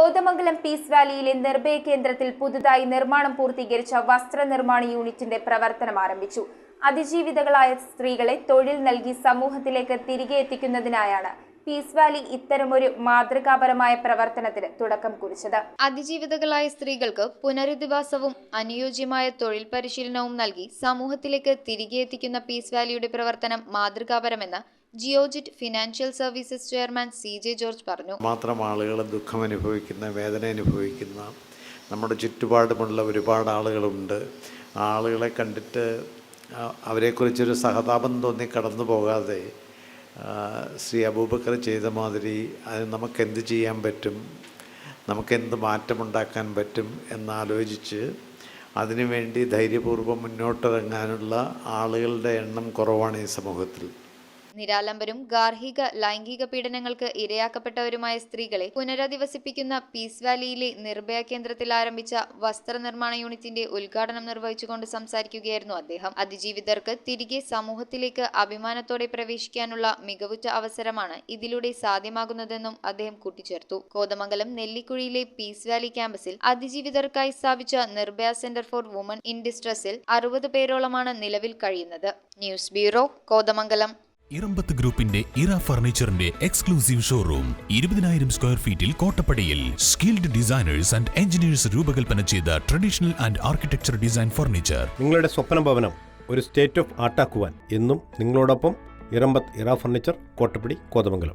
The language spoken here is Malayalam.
കോതമംഗലം പീസ് വാലിയിലെ നിർഭയ കേന്ദ്രത്തിൽ പുതുതായി നിർമ്മാണം പൂർത്തീകരിച്ച വസ്ത്രനിർമ്മാണ യൂണിറ്റിന്റെ പ്രവർത്തനം ആരംഭിച്ചു. അതിജീവിതകളായ സ്ത്രീകളെ തൊഴിൽ നൽകി സമൂഹത്തിലേക്ക് തിരികെ എത്തിക്കുന്നതിനായാണ് പീസ് വാലി ഇത്തരമൊരു മാതൃകാപരമായ പ്രവർത്തനത്തിന് തുടക്കം കുറിച്ചത്. അതിജീവിതകളായ സ്ത്രീകൾക്ക് പുനരധിവാസവും അനുയോജ്യമായ തൊഴിൽ പരിശീലനവും നൽകി സമൂഹത്തിലേക്ക് തിരികെ എത്തിക്കുന്ന പീസ് വാലിയുടെ പ്രവർത്തനം മാതൃകാപരമെന്ന് Geojit Financial Services chairman CJ George പറഞ്ഞു. മാത്രം ആളുകൾ ദുഃഖം അനുഭവിക്കുന്ന, വേദന അനുഭവിക്കുന്ന, നമ്മുടെ ചുറ്റുപാടുമുള്ള ഒരുപാട് ആളുകളുണ്ട്. ആ ആളുകളെ കണ്ടിട്ട് അവരെക്കുറിച്ചൊരു സഹതാപം തോന്നി കടന്നു പോകാതെ ശ്രീ അബൂബക്കർ ചെയ്ത മാതിരി അത് നമുക്കെന്ത് ചെയ്യാൻ പറ്റും, നമുക്കെന്ത് മാറ്റമുണ്ടാക്കാൻ പറ്റും എന്നാലോചിച്ച് അതിനുവേണ്ടി ധൈര്യപൂർവ്വം മുന്നോട്ടിറങ്ങാനുള്ള ആളുകളുടെ എണ്ണം കുറവാണ് ഈ സമൂഹത്തിൽ. നിരാലംബരും ഗാർഹിക ലൈംഗിക പീഡനങ്ങൾക്ക് ഇരയാക്കപ്പെട്ടവരുമായ സ്ത്രീകളെ പുനരധിവസിപ്പിക്കുന്ന പീസ് വാലിയിലെ നിർഭയ കേന്ദ്രത്തിൽ ആരംഭിച്ച വസ്ത്രനിർമ്മാണ യൂണിറ്റിന്റെ ഉദ്ഘാടനം നിർവഹിച്ചുകൊണ്ട് സംസാരിക്കുകയായിരുന്നു അദ്ദേഹം. അതിജീവിതർക്ക് തിരികെ സമൂഹത്തിലേക്ക് അഭിമാനത്തോടെ പ്രവേശിക്കാനുള്ള മികവുറ്റ അവസരമാണ് ഇതിലൂടെ സാധ്യമാകുന്നതെന്നും അദ്ദേഹം കൂട്ടിച്ചേർത്തു. കോതമംഗലം നെല്ലിക്കുഴിയിലെ പീസ് വാലി ക്യാമ്പസിൽ അതിജീവിതർക്കായി സ്ഥാപിച്ച Nirbhaya centre for woman in ഡിസ്ട്രസിൽ 60 പേരോളമാണ് നിലവിൽ കഴിയുന്നത്. News bureau, Kothamangalam. ഇറമ്പത്ത് ഗ്രൂപ്പിന്റെ ഇറ ഫർണിച്ചറിന്റെ എക്സ്ക്ലൂസീവ് ഷോറൂം 20,000 സ്ക്വയർ ഫീറ്റിൽ കോട്ടപ്പടിയിൽ. സ്കിൽഡ് ഡിസൈനേഴ്സ് ആൻഡ് എഞ്ചിനീയേഴ്സ് രൂപകൽപ്പന ചെയ്ത traditional and architecture design furniture. നിങ്ങളുടെ സ്വപ്ന ഭവനം ഒരു സ്റ്റേറ്റ് ഓഫ് ആർട്ടാക്കുവാൻ എന്നും നിങ്ങളോടൊപ്പം ഇറമ്പത്ത് ഇറ ഫർണിച്ചർ, കോട്ടപ്പടി, കോതമംഗലം.